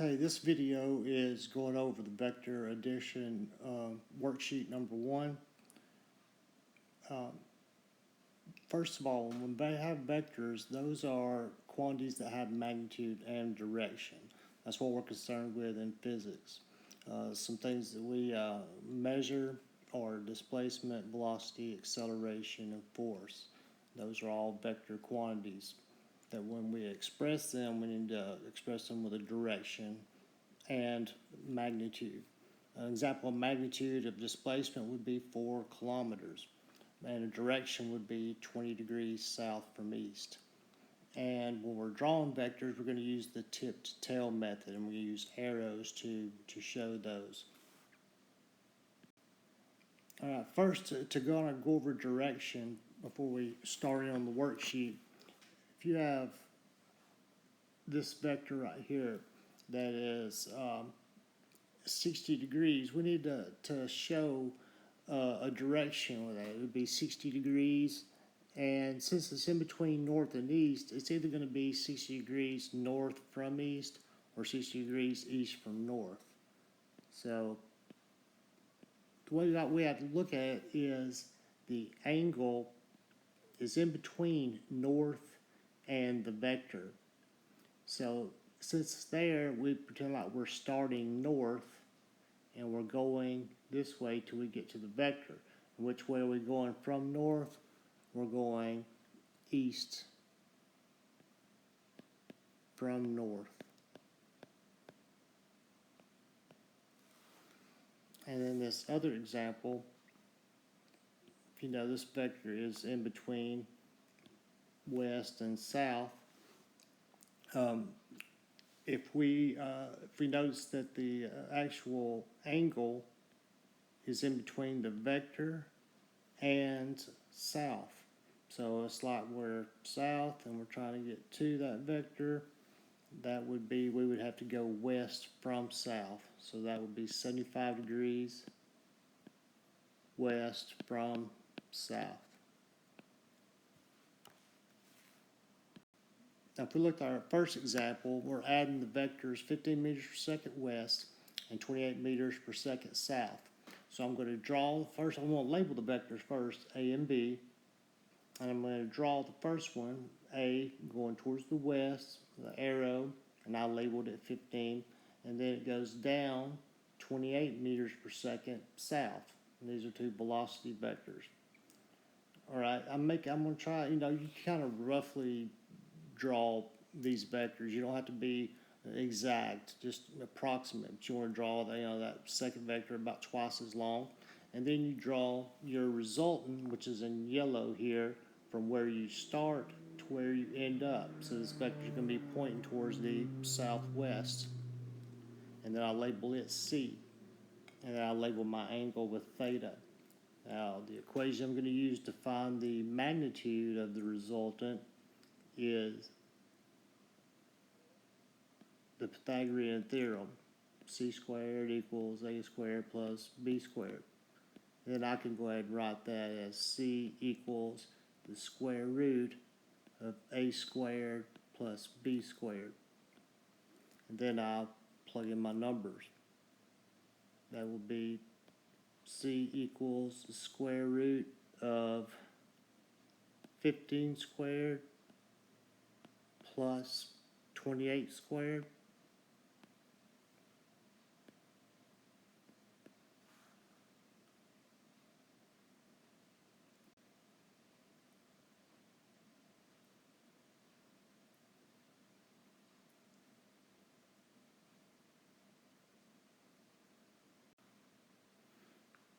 Okay, this video is going over the vector addition worksheet number 1. First of all, when they have vectors, those are quantities that have magnitude and direction. That's what we're concerned with in physics. Some things that we measure are displacement, velocity, acceleration, and force. Those are all vector quantities that when we express them, we need to express them with a direction and magnitude. An example of magnitude of displacement would be 4 kilometers, and a direction would be 20 degrees south from east. And when we're drawing vectors, we're going to use the tip to tail method, and we use arrows to show those. All right, first to go over direction before we start in on the worksheet. If you have this vector right here that is 60 degrees, we need to show a direction with that. It would be 60 degrees, and since it's in between north and east, it's either going to be 60 degrees north from east or 60 degrees east from north. So the way that we have to look at it is the angle is in between north and the vector. So since it's there, we pretend like we're starting north and we're going this way till we get to the vector. And which way are we going from north? We're going east from north. And in this other example, if you know this vector is in between west and south, if we notice that the actual angle is in between the vector and south, so it's like we're south and we're trying to get to that vector, that would be, we would have to go west from south, so that would be 75 degrees west from south. Now, if we look at our first example, we're adding the vectors 15 meters per second west and 28 meters per second south. So I'm going to draw first, I'm going to label the vectors first, A and B. And I'm going to draw the first one, A, going towards the west, the arrow, and I labeled it 15. And then it goes down 28 meters per second south. And these are two velocity vectors. All right, I'm going to try, you kind of roughly draw these vectors. You don't have to be exact, just approximate. But you want to draw that second vector about twice as long, and then you draw your resultant, which is in yellow here, from where you start to where you end up. So this vector is going to be pointing towards the southwest, and then I'll label it C, and then I'll label my angle with theta. Now the equation I'm going to use to find the magnitude of the resultant is the Pythagorean theorem, c squared equals a squared plus b squared. Then I can go ahead and write that as c equals the square root of a squared plus b squared. And then I'll plug in my numbers. That will be c equals the square root of 15 squared plus 28 squared.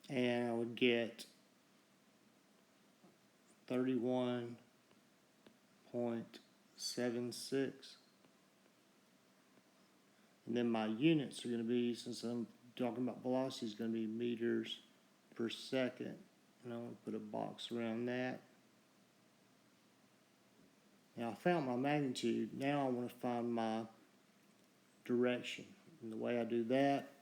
And I would get 31.76. And then my units are going to be, since I'm talking about velocity, is going to be meters per second. And I'm going to put a box around that. Now I found my magnitude. Now I want to find my direction. And the way I do that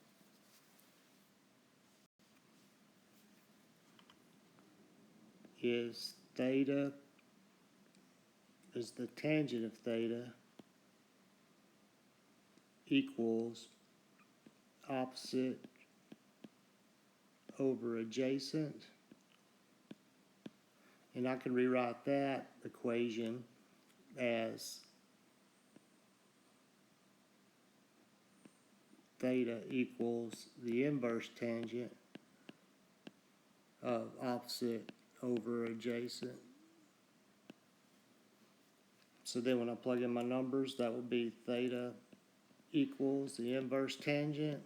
is theta is the tangent of theta equals opposite over adjacent. And I can rewrite that equation as theta equals the inverse tangent of opposite over adjacent. So then when I plug in my numbers, that will be theta equals the inverse tangent.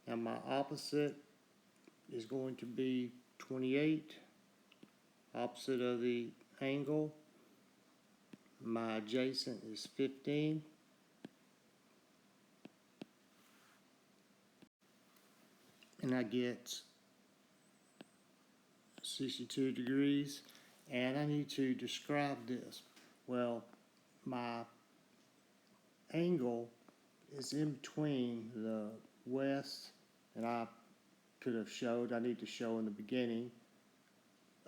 Now my opposite is going to be 28, opposite of the angle. My adjacent is 15. And I get 62 degrees. And I need to describe this. Well, my angle is in between the west, and I could have showed, I need to show in the beginning,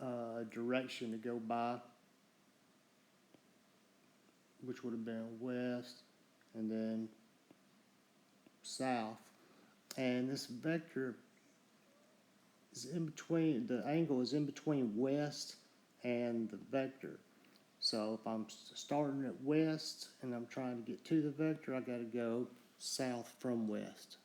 a direction to go by, which would have been west and then south. And this vector is in between, the angle is in between west and the vector. So if I'm starting at west and I'm trying to get to the vector, I got to go south from west.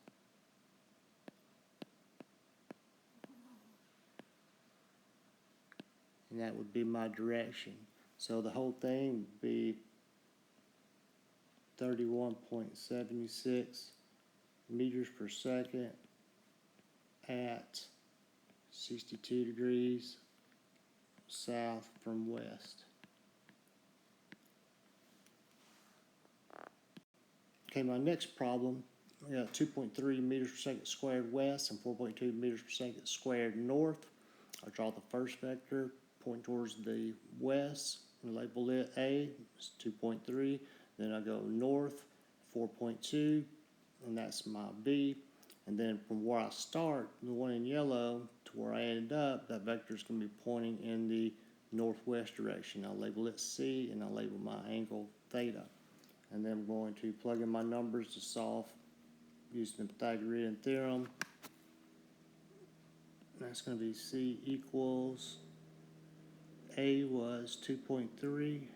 And that would be my direction. So the whole thing would be 31.76 meters per second at 62 degrees south from west. Okay, my next problem, we got 2.3 meters per second squared west and 4.2 meters per second squared north. I'll draw the first vector, point towards the west, and label it A, it's 2.3. Then I go north, 4.2, and that's my B. And then from where I start, the one in yellow, to where I end up, that vector is going to be pointing in the northwest direction. I'll label it C, and I'll label my angle theta. And then I'm going to plug in my numbers to solve using the Pythagorean theorem. That's going to be C equals, A was 2.3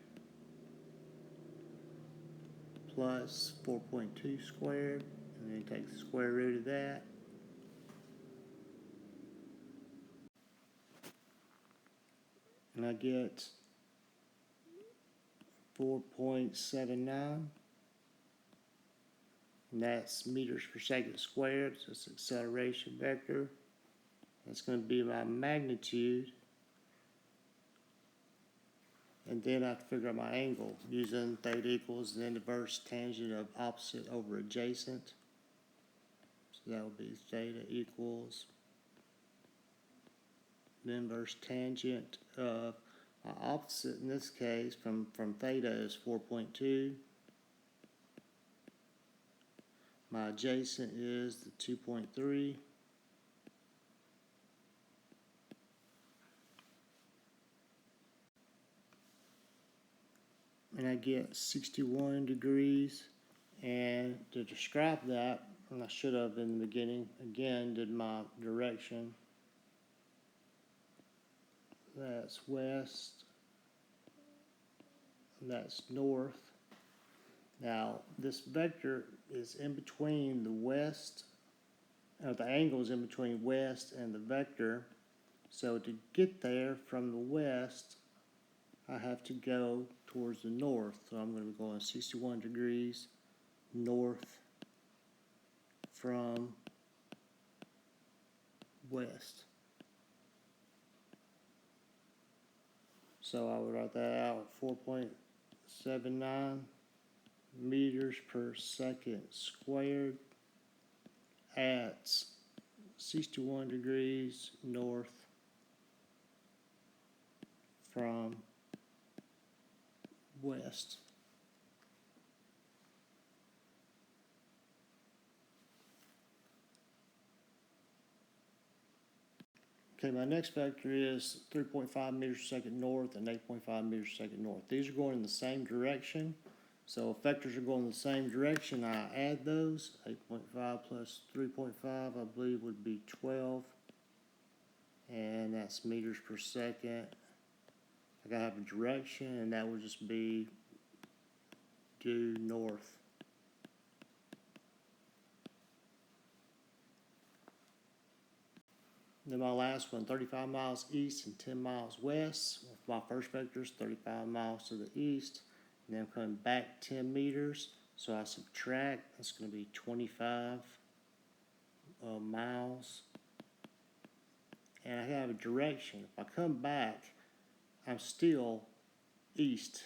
plus 4.2 squared, and then take the square root of that. And I get 4.79. And that's meters per second squared, so it's acceleration vector. That's going to be my magnitude. And then I have to figure out my angle using theta equals the inverse tangent of opposite over adjacent. So that would be theta equals the inverse tangent of my opposite in this case from theta is 4.2. My adjacent is the 2.3. And I get 61 degrees. And to describe that, and I should have in the beginning, again, did my direction. That's west. That's north. Now, this vector is in between the west, the angle is in between west and the vector. So to get there from the west, I have to go towards the north. So I'm going to be going 61 degrees north from west. So I would write that out, 4.79 meters per second squared at 61 degrees north from west. Okay, my next vector is 3.5 meters per second north and 8.5 meters per second north. These are going in the same direction, So if vectors are going the same direction, I add those. 8.5 plus 3.5, I believe, would be 12. And that's meters per second. I gotta have a direction, and that would just be due north. Then my last one, 35 miles east and 10 miles west. My first vector is 35 miles to the east, and then I'm coming back 10 meters. So I subtract, that's going to be 25 miles. And I have a direction. If I come back, I'm still east